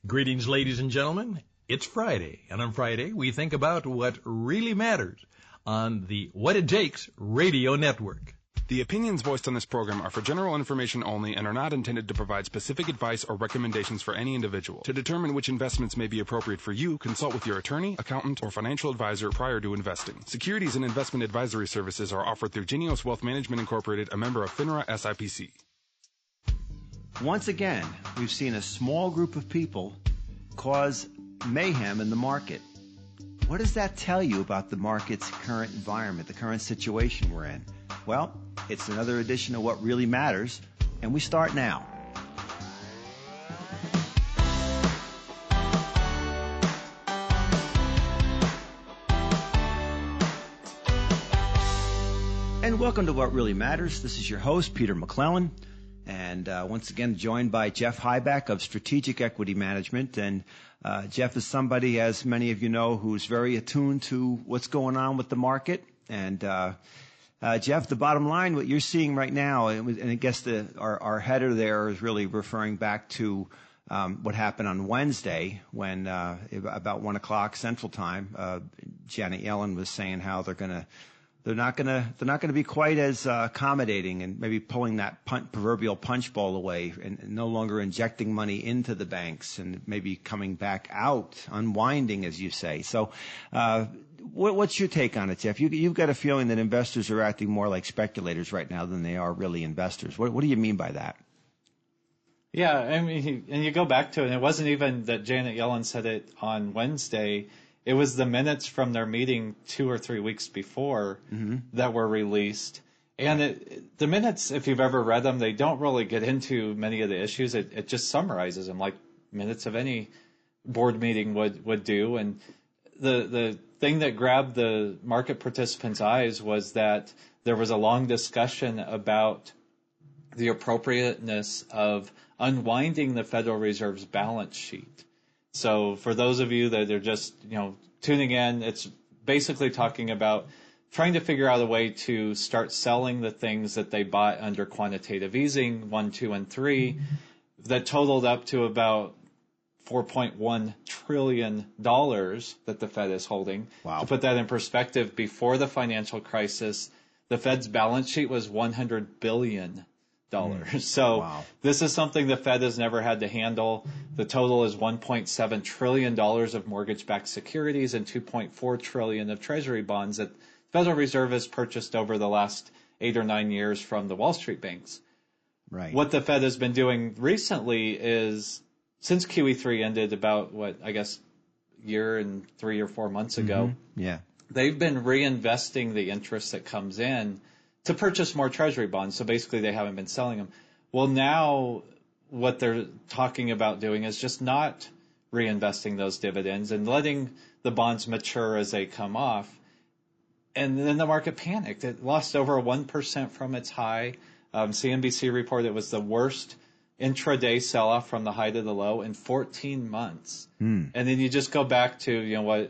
Greetings, ladies and gentlemen. It's Friday, and on Friday we think about what really matters on the What It Takes radio network. The opinions voiced on this program are for general information only and are not intended to provide specific advice or recommendations for any individual. To determine which investments may be appropriate for you, consult with your attorney, accountant, or financial advisor prior to investing. Securities and investment advisory services are offered through Genios Wealth Management Incorporated, a member of FINRA SIPC. Once again, we've seen a small group of people cause mayhem in the market. What does that tell you about the market's current environment, the current situation we're in? Well, it's another edition of What Really Matters, and we start now. And welcome to What Really Matters. This is your host, Peter McClellan. And once again, joined by Jeff Hybiak of Strategic Equity Management. And Jeff is somebody, as many of you know, who's very attuned to what's going on with the market. And Jeff, the bottom line, what you're seeing right now, and I guess our header there is really referring back to what happened on Wednesday when about 1 o'clock Central Time, Janet Yellen was saying how they're not gonna be quite as accommodating and maybe pulling that proverbial punch bowl away and no longer injecting money into the banks and maybe coming back out, unwinding, as you say. So, what's your take on it, Jeff? You've got a feeling that investors are acting more like speculators right now than they are really investors. What do you mean by that? Yeah, I mean, and you go back to it, and it wasn't even that Janet Yellen said it on Wednesday. It was the minutes from their meeting 2 or 3 weeks before that were released. And the minutes, if you've ever read them, they don't really get into many of the issues. It just summarizes them like minutes of any board meeting would do. And the thing that grabbed the market participants' eyes was that there was a long discussion about the appropriateness of unwinding the Federal Reserve's balance sheet. So for those of you that are just, tuning in, it's basically talking about trying to figure out a way to start selling the things that they bought under quantitative easing 1, 2, and 3 that totaled up to about $4.1 trillion that the Fed is holding. Wow. To put that in perspective, before the financial crisis, the Fed's balance sheet was $100 billion. So wow. This is something the Fed has never had to handle. The total is $1.7 trillion of mortgage-backed securities and $2.4 trillion of treasury bonds that the Federal Reserve has purchased over the last 8 or 9 years from the Wall Street banks. Right. What the Fed has been doing recently is, since QE3 ended about, year and 3 or 4 months ago, they've been reinvesting the interest that comes in to purchase more treasury bonds. So basically they haven't been selling them. Well, now what they're talking about doing is just not reinvesting those dividends and letting the bonds mature as they come off. And then the market panicked. It lost over 1% from its high. CNBC reported it was the worst intraday sell-off from the high to the low in 14 months. And then you just go back to,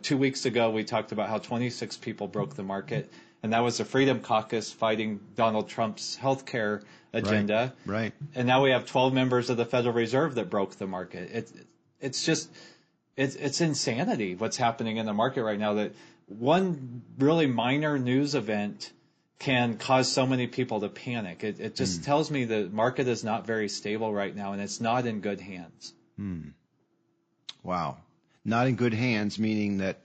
2 weeks ago we talked about how 26 people broke the market. And that was the Freedom Caucus fighting Donald Trump's healthcare agenda. Right. And now we have 12 members of the Federal Reserve that broke the market. It's insanity what's happening in the market right now, that one really minor news event can cause so many people to panic. It just tells me the market is not very stable right now, and it's not in good hands. Wow. Not in good hands, meaning that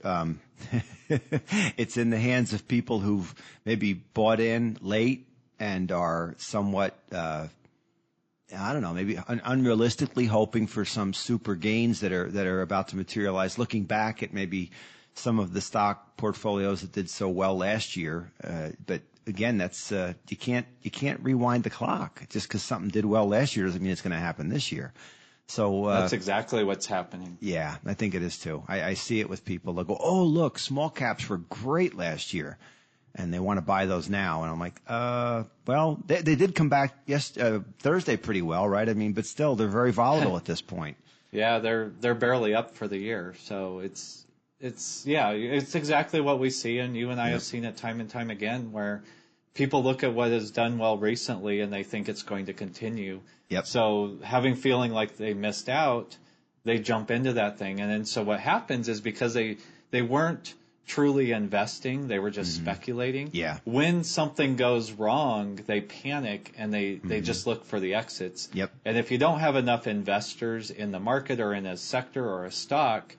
it's in the hands of people who've maybe bought in late and are somewhat, maybe unrealistically hoping for some super gains that are about to materialize. Looking back at maybe some of the stock portfolios that did so well last year, but again, that's you can't rewind the clock. Just because something did well last year doesn't mean it's going to happen this year. So that's exactly what's happening. Yeah, I think it is too. I see it with people. They'll go, "Oh, look, small caps were great last year," and they want to buy those now. And I'm like, well, they did come back Thursday pretty well, right? I mean, but still, they're very volatile at this point. Yeah, they're barely up for the year, so it's exactly what we see, and you and I have seen it time and time again, where people look at what has done well recently and they think it's going to continue. Yep. So feeling like they missed out, they jump into that thing. And then so what happens is because they weren't truly investing, they were just speculating. Yeah. When something goes wrong, they panic and they just look for the exits. Yep. And if you don't have enough investors in the market or in a sector or a stock,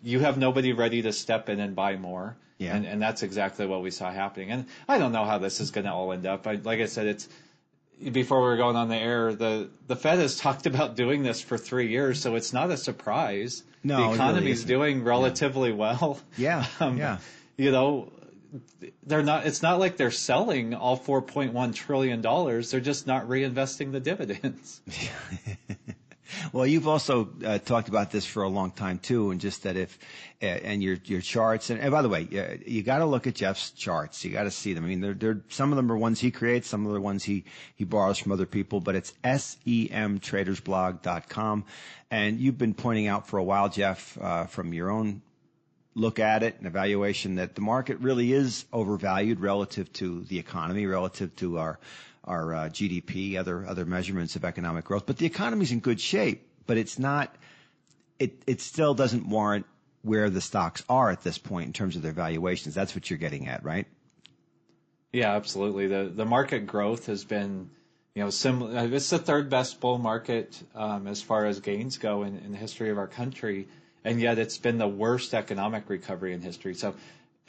you have nobody ready to step in and buy more. Yeah. And that's exactly what we saw happening. And I don't know how this is going to all end up. Like I said, before we were going on the air, the Fed has talked about doing this for 3 years, so it's not a surprise. No, the economy's doing relatively well. Yeah. You know, they're not. It's not like they're selling all $4.1 trillion. They're just not reinvesting the dividends. Well, you've also talked about this for a long time too, and just that and your charts. And by the way, you got to look at Jeff's charts. You got to see them. I mean, they're some of them are ones he creates, some of the ones he borrows from other people. But it's semtradersblog.com, and you've been pointing out for a while, Jeff, from your own look at it and evaluation, that the market really is overvalued relative to the economy, relative to our GDP, other measurements of economic growth. But the economy's in good shape, but it's not, it still doesn't warrant where the stocks are at this point in terms of their valuations. That's what you're getting at, right? Yeah, absolutely. The market growth has been, similar. It's the third best bull market as far as gains go in the history of our country, and yet it's been the worst economic recovery in history. So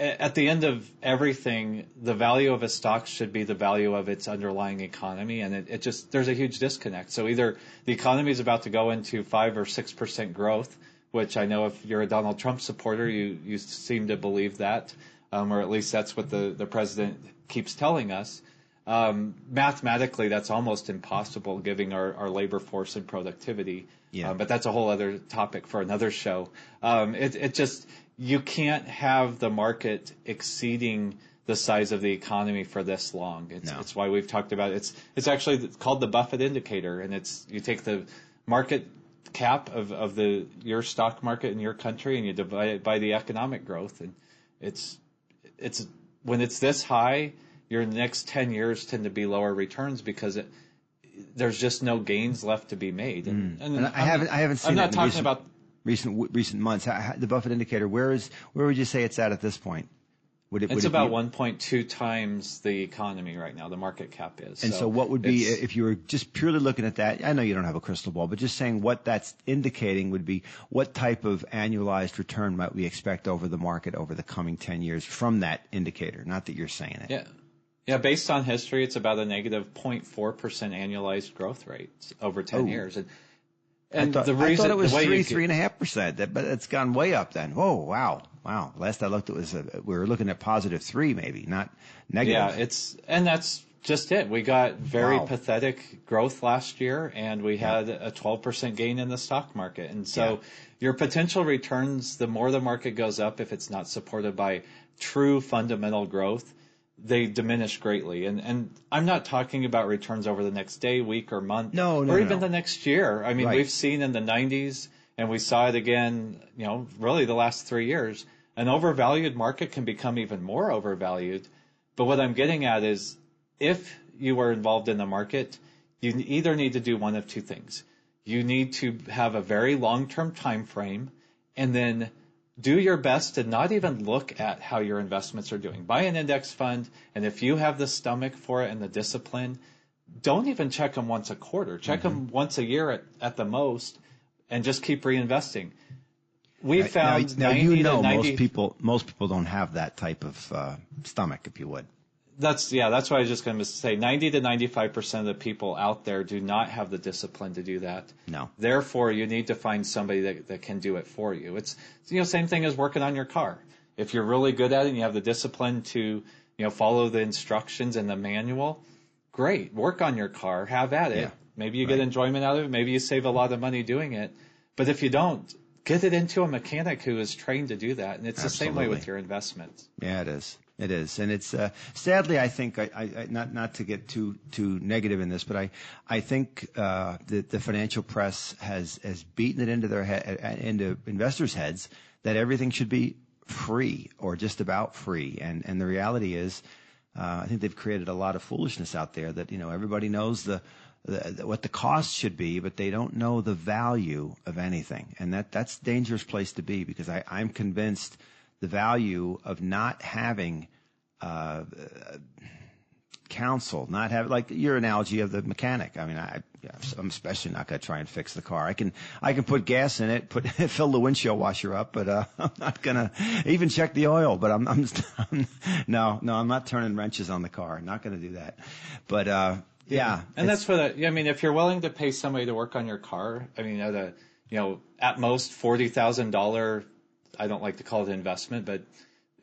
at the end of everything, the value of a stock should be the value of its underlying economy, and it just, there's a huge disconnect. So either the economy is about to go into 5 or 6% growth, which I know if you're a Donald Trump supporter, you seem to believe that, or at least that's what the president keeps telling us. Mathematically, that's almost impossible given our labor force and productivity. Yeah. But that's a whole other topic for another show. It just, you can't have the market exceeding the size of the economy for this long. It's why we've talked about it. It's actually called the Buffett indicator, and you take the market cap of your stock market in your country and you divide it by the economic growth, and it's when it's this high, your next 10 years tend to be lower returns because there's just no gains left to be made. And I haven't seen. I'm not talking about recent months. The Buffett indicator. Where would you say it's at this point? It's about 1.2 times the economy right now. The market cap is. And so what would be, if you were just purely looking at that? I know you don't have a crystal ball, but just saying what that's indicating would be what type of annualized return might we expect over the market over the coming 10 years from that indicator? Not that you're saying it. Yeah, based on history, it's about a negative 0.4% annualized growth rate over 10 years. And I thought it was 3.5%, but it's gone way up then. Whoa, wow. Last I looked, we were looking at positive 3 maybe, not negative. Yeah, and that's just it. We got very pathetic growth last year, and we had a 12% gain in the stock market. And so your potential returns, the more the market goes up, if it's not supported by true fundamental growth, they diminish greatly. And I'm not talking about returns over the next day, week, or month, or even the next year. I mean, we've seen in the 90s, and we saw it again, really the last 3 years, an overvalued market can become even more overvalued. But what I'm getting at is if you are involved in the market, you either need to do one of two things. You need to have a very long-term time frame, and then do your best to not even look at how your investments are doing. Buy an index fund, and if you have the stomach for it and the discipline, don't even check them once a quarter. Check them once a year at the most, and just keep reinvesting. We found now most people don't have that type of stomach, if you would. That's what I was just going to say. 90 to 95% of the people out there do not have the discipline to do that. No. Therefore, you need to find somebody that can do it for you. It's same thing as working on your car. If you're really good at it and you have the discipline to follow the instructions and the manual, great. Work on your car. Have at it. Yeah. Maybe you get enjoyment out of it. Maybe you save a lot of money doing it. But if you don't, get it into a mechanic who is trained to do that. And it's the same way with your investments. Yeah, it is. It is, and it's sadly, I think, I not to get too negative in this, but I think the financial press has beaten it into investors' heads that everything should be free or just about free, and the reality is I think they've created a lot of foolishness out there that, everybody knows what the cost should be, but they don't know the value of anything. And that's a dangerous place to be, because I'm convinced the value of not having counsel, not have, like your analogy of the mechanic. I mean, I'm especially not going to try and fix the car. I can put gas in it, fill the windshield washer up, but I'm not going to even check the oil. But no, I'm not turning wrenches on the car. I'm not going to do that. But yeah, and that's for the. I mean, if you're willing to pay somebody to work on your car, I mean, at most $40,000. I don't like to call it an investment, but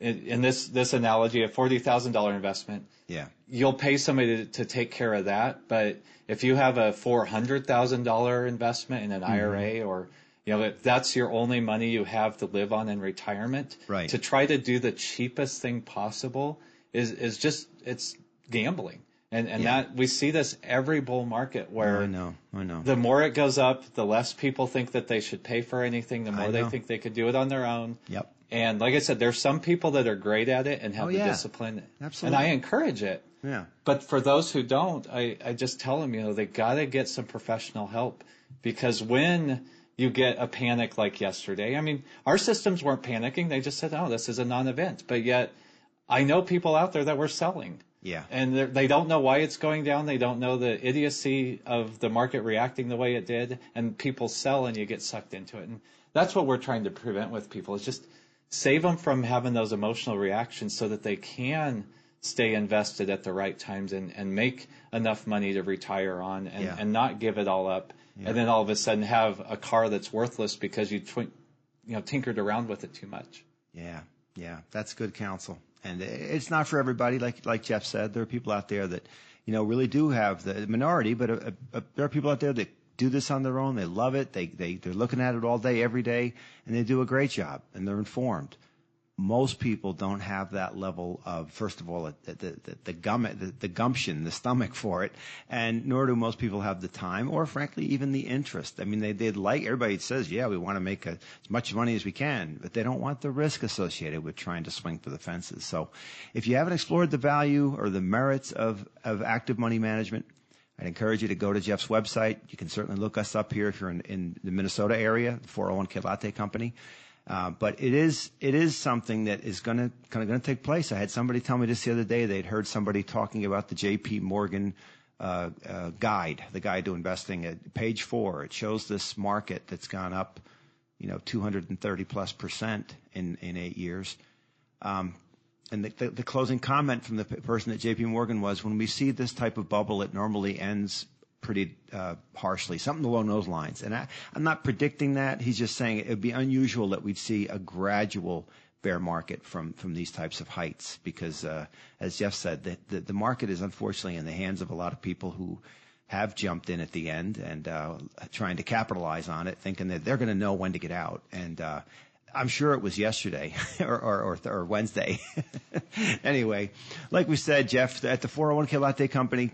in this analogy, a $40,000 investment. Yeah. You'll pay somebody to take care of that, but if you have a $400,000 investment in an IRA, or if that's your only money you have to live on in retirement, right, to try to do the cheapest thing possible is just, it's gambling. And that we see this every bull market where I know. The more it goes up, the less people think that they should pay for anything, the more they think they could do it on their own. Yep. And like I said, there's some people that are great at it and have the discipline. Absolutely. And I encourage it. Yeah. But for those who don't, I just tell them, they got to get some professional help, because when you get a panic like yesterday, I mean, our systems weren't panicking. They just said, oh, this is a non-event. But yet I know people out there that were selling. Yeah. And they don't know why it's going down. They don't know the idiocy of the market reacting the way it did. And people sell and you get sucked into it. And that's what we're trying to prevent with people, is just save them from having those emotional reactions so that they can stay invested at the right times and make enough money to retire on and not give it all up. Yeah. And then all of a sudden have a car that's worthless because you tinkered around with it too much. Yeah, that's good counsel. And it's not for everybody, like Jeff said. There are people out there that, really do have the minority, but there are people out there that do this on their own. They love it. They're looking at it all day, every day, and they do a great job, and they're informed. Most people don't have that level of, first of all, the gumption, the stomach for it, and nor do most people have the time or, frankly, even the interest. I mean, they'd like, everybody says, yeah, we want to make as much money as we can, but they don't want the risk associated with trying to swing for the fences. So if you haven't explored the value or the merits of active money management, I'd encourage you to go to Jeff's website. You can certainly look us up here if you're in the Minnesota area, the 401k Latte Company. But it is something that is going to take place. I had somebody tell me this the other day. They'd heard somebody talking about the J.P. Morgan guide, the guide to investing. At page 4, it shows this market that's gone up, 230+% in 8 years. And the closing comment from the person at J.P. Morgan was, when we see this type of bubble, it normally ends pretty harshly, something along those lines. And I'm not predicting that. He's just saying it would be unusual that we'd see a gradual bear market from these types of heights, because, as Jeff said, the market is unfortunately in the hands of a lot of people who have jumped in at the end and trying to capitalize on it, thinking that they're going to know when to get out. And I'm sure it was yesterday or Wednesday. Anyway, like we said, Jeff, at the 401k Latte Company,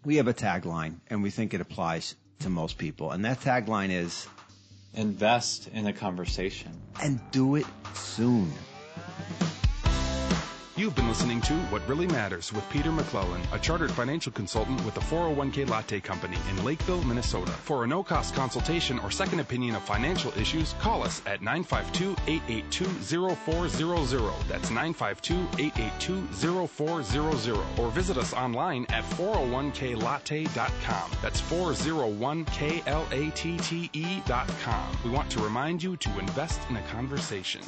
we have a tagline, and we think it applies to most people. And that tagline is, invest in a conversation. And do it soon. You've been listening to What Really Matters with Peter McClellan, a chartered financial consultant with the 401k Latte Company in Lakeville, Minnesota. For a no-cost consultation or second opinion of financial issues, call us at 952-882-0400. That's 952-882-0400. Or visit us online at 401klatte.com. That's 401klatte.com. We want to remind you to invest in a conversation.